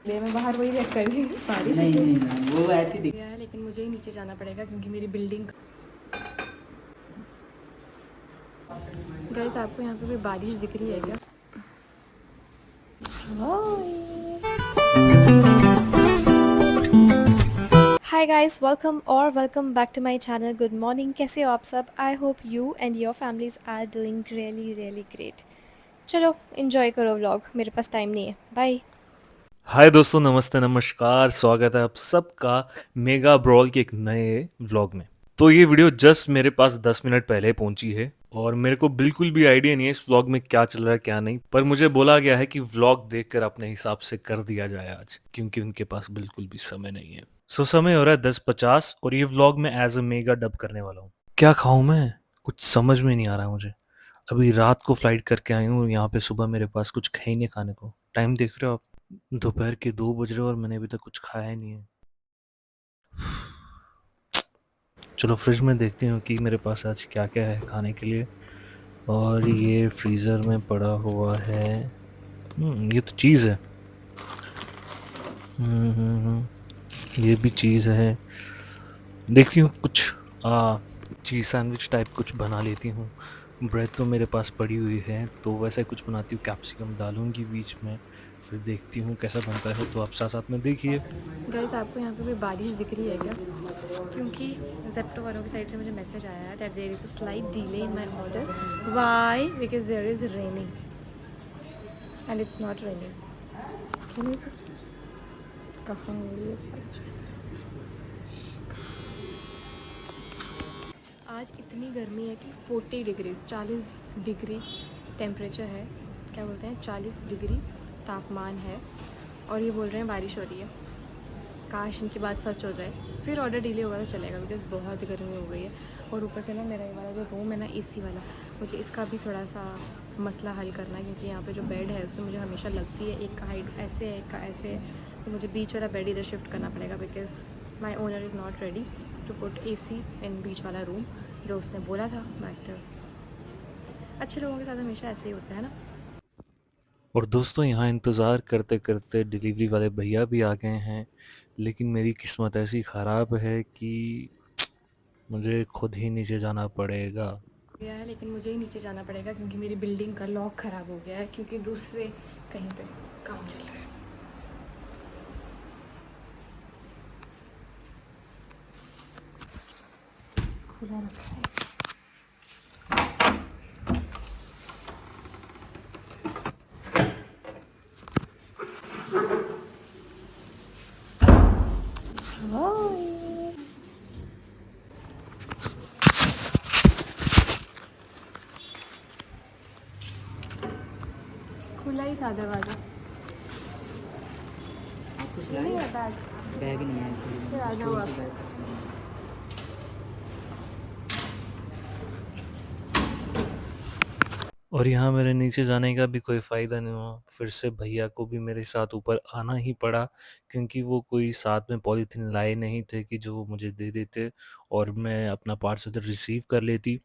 मैं बाहर वही वेट कर रही हूँ, बारिश नहीं है नहीं नहीं, वो ऐसी दिख गया है, लेकिन मुझे ही नीचे जाना पड़ेगा क्योंकि मेरी बिल्डिंग। गाइस, आपको यहाँ पे भी बारिश दिख रही है क्या? हाय गाइस, वेलकम और welcome back to my channel. Good morning, कैसे हो आप सब? I hope you and your families are doing really really great. चलो एंजॉय करो व्लॉग, मेरे पास टाइम नहीं है। बाय। हाय दोस्तों, नमस्ते नमस्कार। स्वागत है आप सबका मेगा ब्रॉल के एक नए व्लॉग में। तो ये वीडियो जस्ट मेरे पास 10 मिनट पहले पहुंची है और मेरे को बिल्कुल भी आइडिया नहीं है इस व्लॉग में क्या चल रहा है क्या नहीं, पर मुझे बोला गया है कि व्लॉग देखकर अपने हिसाब से कर दिया जाए आज, क्योंकि उनके पास बिल्कुल भी समय नहीं है। सो समय हो रहा है 10:50 और ये व्लॉग मैं एज अ मेगा डब करने वाला हूँ। क्या खाऊं मैं? कुछ समझ में नहीं आ रहा मुझे। अभी रात को फ्लाइट करके आई हूँ, यहाँ पे सुबह मेरे पास कुछ है ही नहीं खाने को। टाइम देख रहे हो आप? दोपहर के 2 बज रहे हैं और मैंने अभी तक कुछ खाया ही नहीं है। चलो फ्रिज में देखती हूँ कि मेरे पास आज क्या-क्या है खाने के लिए। और ये फ्रीज़र में पड़ा हुआ है। ये तो चीज़ है। ये भी चीज़ है। देखती हूँ कुछ चीज़ सैंडविच टाइप कुछ बना लेती हूँ। ब्रेड तो मेरे पास पड़ी हुई है, तो वैसा ही कुछ बनाती हूँ, कैप्सिकम डालूँगी बीच में, फिर देखती हूँ कैसा बनता है, तो आप साथ-साथ में देखिए। गाइस, आपको यहाँ पे भी बारिश दिख रही है क्या? क्योंकि जेप्टो वालों की साइड से मुझे मैसेज आया है that there is a slight delay in my order. Why? Because there is raining and it's not raining. Can you see? कहाँ हो रही है बारिश? आज इतनी गर्मी है कि 40 डिग्रीज 40 डिग्री टेम्परेचर है। क्या बोलते हैं, 40 डिग्री तापमान है। और ये बोल रहे हैं बारिश हो रही है। काश इनकी बात सच हो जाए, फिर ऑर्डर डिले होगा तो चलेगा, बिकॉज़ बहुत गर्मी हो गई है। और ऊपर से ना मेरा ये वाला जो रूम है ना, एसी वाला, मुझे इसका भी थोड़ा सा मसला हल करना है, क्योंकि यहाँ पे जो बेड है उससे मुझे हमेशा लगती है, एक का हाइट ऐसे है, एक का ऐसे है, तो मुझे बीच वाला बेड इधर शिफ्ट करना पड़ेगा, because my owner is not ready to put AC in बीच वाला रूम जो उसने बोला था। बट अच्छे लोगों के साथ हमेशा ऐसे ही होता है ना। और दोस्तों, यहाँ इंतज़ार करते-करते डिलीवरी वाले भैया भी आ गए हैं, लेकिन मेरी किस्मत ऐसी ख़राब है कि मुझे खुद ही नीचे जाना पड़ेगा। गया है, लेकिन मुझे ही नीचे जाना पड़ेगा क्योंकि मेरी बिल्डिंग का लॉक ख़राब हो गया है, क्योंकि दूसरे कहीं पे काम चल रहा है। खुला रखा है। खुला ही था दरवाज़ा। आप कुछ ये नहीं लाए? है बैग? बैग नहीं है फिर आ इसलिए जाओ स्टोर पे आप। बैग। और यहाँ मेरे नीचे जाने का भी कोई फ़ायदा नहीं हुआ। फिर से भैया को भी मेरे साथ ऊपर आना ही पड़ा, क्योंकि वो कोई साथ में पॉलीथीन लाए नहीं थे कि जो वो मुझे दे देते और मैं अपना पार्सल रिसीव कर लेती,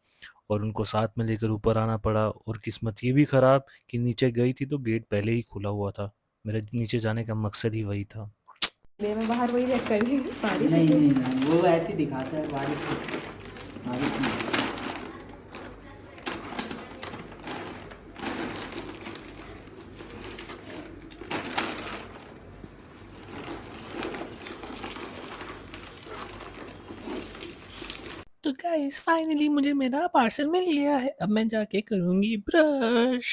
और उनको साथ में लेकर ऊपर आना पड़ा। और किस्मत ये भी ख़राब कि नीचे गई थी तो गेट पहले ही खुला हुआ था। मेरे नीचे जाने का मकसद ही वही था। मैं बाहर वही वेट कर रही हूँ, बारिश है नहीं क्या? नहीं नहीं, वो ऐसे दिखाता है बारिश। बारिश नहीं। तो गाइस, फाइनली मुझे मेरा पार्सल मिल गया है। अब मैं जाके करूँगी ब्रश।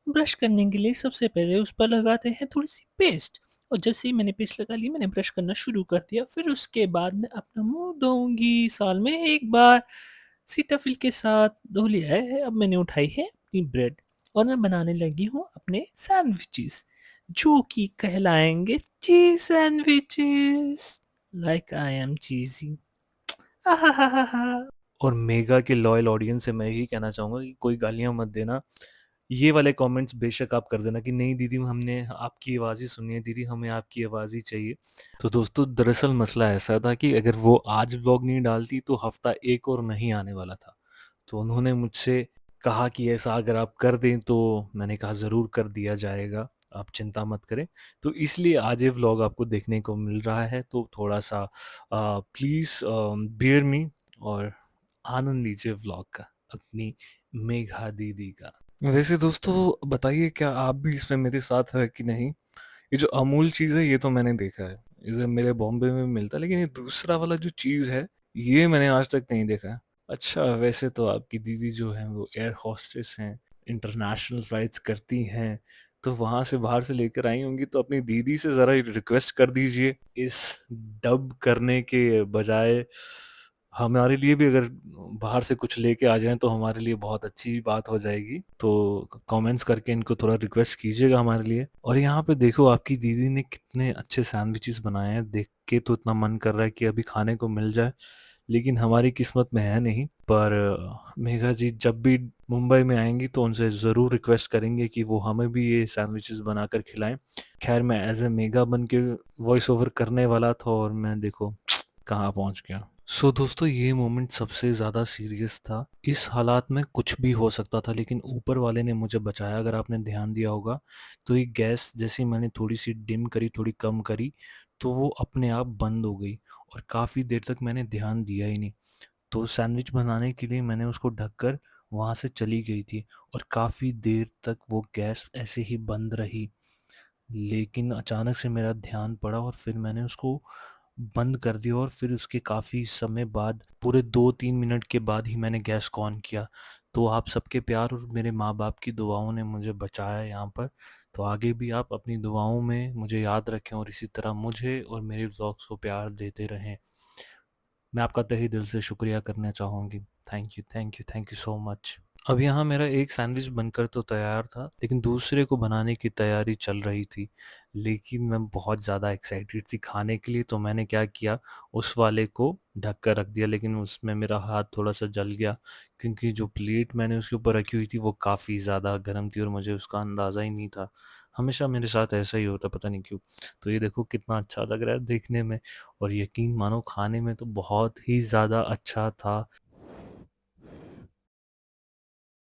ब्रश करने के लिए सबसे पहले उस पर लगाते हैं थोड़ी-सी पेस्ट, और जैसे ही मैंने पेस्ट लगा ली, मैंने ब्रश करना शुरू कर दिया। फिर उसके बाद मैं अपना मुँह धोऊँगी साल में 1 बार। सीटाफिल के साथ धो लिया है। अब मैंने उठाई है अपनी ब्रेड और मैं बनाने लगी हूँ अपने सैंडविचेस, जो कि कहलाएँगे चीज़ सैंडविचेस। लाइक आई एम चीज़ी। आहाहाहा! और मेगा के लॉयल ऑडियंस से मैं यही कहना चाहूँगा कि कोई गालियाँ मत देना। ये वाले कमेंट्स बेशक आप कर देना कि नहीं दीदी, हमने आपकी आवाज़ ही सुनी है, दीदी हमें आपकी आवाज़ ही चाहिए। तो दोस्तों, दरअसल मसला ऐसा था कि अगर वो आज व्लॉग नहीं डालती तो हफ़्ता 1 और नहीं आने वाला था। तो उन्होंने मुझसे कहा कि ऐसा अगर आप कर दें, तो मैंने कहा ज़रूर कर दिया जाएगा। आप चिंता मत करें। तो इसलिए आज ये व्लॉग आपको देखने को मिल रहा है, तो थोड़ा-सा प्लीज़ बियर मी और आनंद लीजिए व्लॉग का, अपनी मेघा दीदी का। वैसे दोस्तों बताइए, क्या आप भी इसमें मेरे साथ हैं कि नहीं? ये जो अमूल चीज़ है ये तो मैंने देखा है, इधर मेरे बॉम्बे में मिलता है, लेकिन ये दूसरा वाला जो चीज़ है ये मैंने आज तक नहीं देखा है। अच्छा, वैसे तो आपकी दीदी जो है वो एयर होस्टेस हैं, इंटरनेशनल फ्लाइट्स करती हैं, तो वहाँ से बाहर से लेकर आई होंगी, तो अपनी दीदी से ज़रा रिक्वेस्ट कर दीजिए इस डब करने के बजाय हमारे लिए भी अगर बाहर से कुछ लेके आ जाएँ तो हमारे लिए बहुत अच्छी बात हो जाएगी। तो कमेंट्स करके इनको थोड़ा रिक्वेस्ट कीजिएगा हमारे लिए। और यहाँ पे देखो आपकी दीदी ने कितने अच्छे सैंडविचेस बनाए हैं, देख के तो इतना मन कर रहा है कि अभी खाने को मिल जाए, लेकिन हमारी किस्मत में है नहीं। पर मेघा जी जब भी मुंबई में आएँगी तो उनसे ज़रूर रिक्वेस्ट करेंगे कि वो हमें भी ये सैंडविचेस बनाकर खिलाएँ। ख़ैर मैं एज़ अ मेघा बन के वॉइस ओवर करने वाला था और मैं देखो कहाँ पहुँच गया। सो दोस्तों ये मोमेंट सबसे ज़्यादा सीरियस था। इस हालात में कुछ भी हो सकता था, लेकिन ऊपर वाले ने मुझे बचाया। अगर आपने ध्यान दिया होगा तो ये गैस जैसे ही मैंने थोड़ी-सी डिम करी, थोड़ी कम करी, तो वो अपने आप बंद हो गई और काफ़ी देर तक मैंने ध्यान दिया ही नहीं। तो सैंडविच बनाने के लिए मैंने उसको ढककर वहाँ से चली गई थी और काफ़ी देर तक वो गैस ऐसे ही बंद रही। लेकिन अचानक से मेरा ध्यान पड़ा और फिर मैंने उसको बंद कर दिया और फिर उसके काफ़ी समय बाद, पूरे 2-3 मिनट के बाद ही मैंने गैस को ऑन किया। तो आप सबके प्यार और मेरे माँ-बाप की दुआओं ने मुझे बचाया यहाँ पर। तो आगे भी आप अपनी दुआओं में मुझे याद रखें और इसी तरह मुझे और मेरे व्लॉग्स को प्यार देते रहें। मैं आपका तहे दिल से शुक्रिया करना चाहूँगी। Thank you, thank you, thank you so much. अब यहाँ मेरा एक सैंडविच बनकर तो तैयार था, लेकिन दूसरे को बनाने की तैयारी चल रही थी। लेकिन मैं बहुत ज़्यादा एक्साइटेड थी खाने के लिए, तो मैंने क्या किया, उस वाले को ढक कर रख दिया, लेकिन उसमें मेरा हाथ थोड़ा-सा जल गया, क्योंकि जो प्लेट मैंने उसके ऊपर रखी हुई थी वो काफ़ी ज़्यादा गर्म थी और मुझे उसका अंदाज़ा ही नहीं था। हमेशा मेरे साथ ऐसा ही होता है, पता नहीं क्यों। तो ये देखो कितना अच्छा लग रहा है देखने में और यकीन मानो खाने में तो बहुत ही ज़्यादा अच्छा था।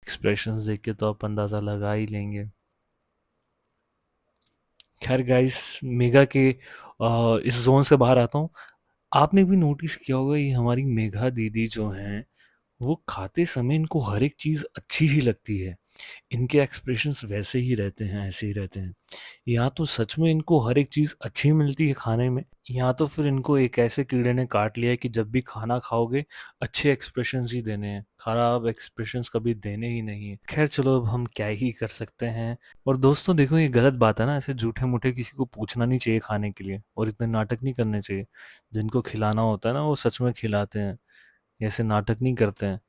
एक्सप्रेशंस देख के तो आप अंदाज़ा लगा ही लेंगे। खैर गाइस, मेघा के इस ज़ोन से बाहर आता हूँ। आपने भी नोटिस किया होगा ये हमारी मेघा दीदी जो हैं, वो खाते समय इनको हर एक चीज़ अच्छी ही लगती है। इनके एक्सप्रेशंस वैसे ही रहते हैं, ऐसे ही रहते हैं। या तो सच में इनको हर एक चीज़ अच्छी मिलती है खाने में, या तो फिर इनको एक ऐसे कीड़े ने काट लिया है कि जब भी खाना खाओगे अच्छे एक्सप्रेशंस ही देने हैं, खराब एक्सप्रेशंस कभी देने ही नहीं है। खैर चलो, अब हम क्या ही कर सकते हैं। और दोस्तों देखो ये गलत बात है ना, ऐसे झूठे-मूठे किसी को पूछना नहीं चाहिए खाने के लिए और इतने नाटक नहीं करने चाहिए। जिनको खिलाना होता है ना वो सच में खिलाते हैं, ऐसे नाटक नहीं करते हैं।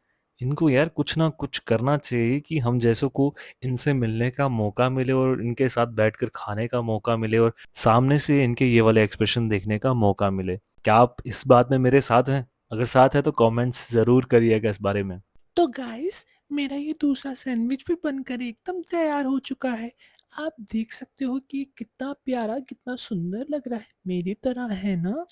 इनको यार कुछ ना कुछ करना चाहिए कि हम जैसों को इनसे मिलने का मौका मिले और इनके साथ बैठकर खाने का मौका मिले और सामने से इनके ये वाले एक्सप्रेशन देखने का मौका मिले। क्या आप इस बात में मेरे साथ हैं? अगर साथ हैं तो कमेंट्स ज़रूर करिएगा इस बारे में। तो गाइस, मेरा ये दूसरा सैंडविच भी बनकर एकदम तैयार हो चुका है। आप देख सकते हो कि ये कितना प्यारा, कितना सुंदर लग रहा है, मेरी तरह है ना?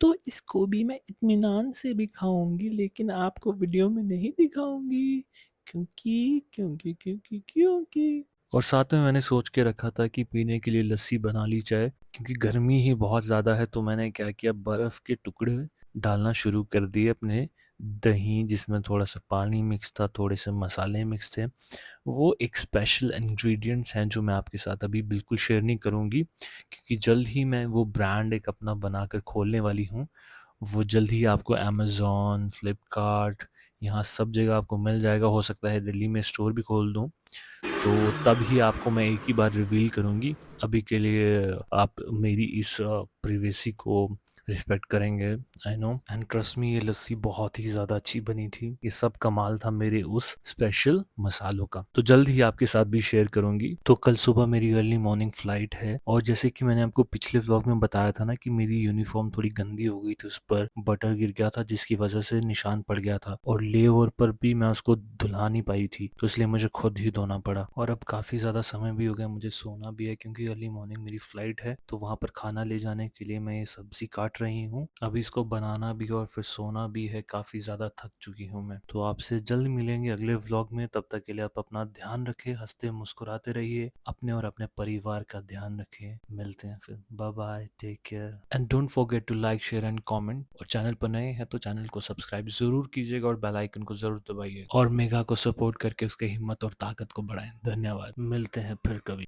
तो इसको भी मैं इत्मीनान से भी खाऊँगी, लेकिन आपको वीडियो में नहीं दिखाऊँगी, क्योंकि और साथ में मैंने सोच के रखा था कि पीने के लिए लस्सी बना ली जाए, क्योंकि गर्मी ही बहुत ज़्यादा है। तो मैंने क्या किया, बर्फ़ के टुकड़े डालना शुरू कर दिए अपने दही, जिसमें थोड़ा-सा पानी मिक्स था, थोड़े से मसाले मिक्स थे। वो एक स्पेशल इंग्रेडिएंट्स हैं जो मैं आपके साथ अभी बिल्कुल शेयर नहीं करूँगी, क्योंकि जल्द ही मैं वो ब्रांड एक अपना बनाकर खोलने वाली हूँ। वो जल्द ही आपको अमेज़न, फ्लिपकार्ट, यहाँ सब जगह आपको मिल जाएगा। हो सकता है दिल्ली में स्टोर भी खोल दूँ, तो तब ही आपको मैं एक ही बार रिवील करूँगी। अभी के लिए आप मेरी इस प्राइवेसी को रिस्पेक्ट करेंगे, I know, and trust me, ये लस्सी बहुत ही ज़्यादा अच्छी बनी थी। ये सब कमाल था मेरे उस स्पेशल मसालों का। तो जल्द ही आपके साथ भी शेयर करूँगी। तो कल सुबह मेरी अर्ली मॉर्निंग फ्लाइट है और जैसे कि मैंने आपको पिछले व्लॉग में बताया था ना कि मेरी यूनिफ़ॉर्म थोड़ी गंदी हो गई थी, उस पर बटर गिर गया था जिसकी वज़ह से निशान पड़ गया था और लेओवर पर भी मैं उसको धुला नहीं पाई थी, तो इसलिए मुझे खुद ही धोना पड़ा। और अब काफ़ी ज़्यादा समय भी हो गया, मुझे सोना भी है क्योंकि अर्ली मॉर्निंग मेरी फ़्लाइट है। तो वहाँ पर खाना ले जाने के लिए मैं ये सब्ज़ी काट काट रही हूँ। अभी इसको बनाना भी और फिर सोना भी है, काफी ज्यादा थक चुकी हूँ मैं। तो आपसे जल्द मिलेंगे अगले व्लॉग में, तब तक के लिए आप अपना ध्यान रखें, हंसते मुस्कुराते रहिए, अपने और अपने परिवार का ध्यान रखें। मिलते हैं फिर, bye bye, take care and don't forget to like share and comment. और चैनल पर नए हैं तो चैनल को सब्सक्राइब जरूर कीजिएगा और बेल आइकन को जरूर दबाइए और मेगा को सपोर्ट करके उसके हिम्मत और ताकत को बढ़ाएं। धन्यवाद, मिलते हैं फिर कभी।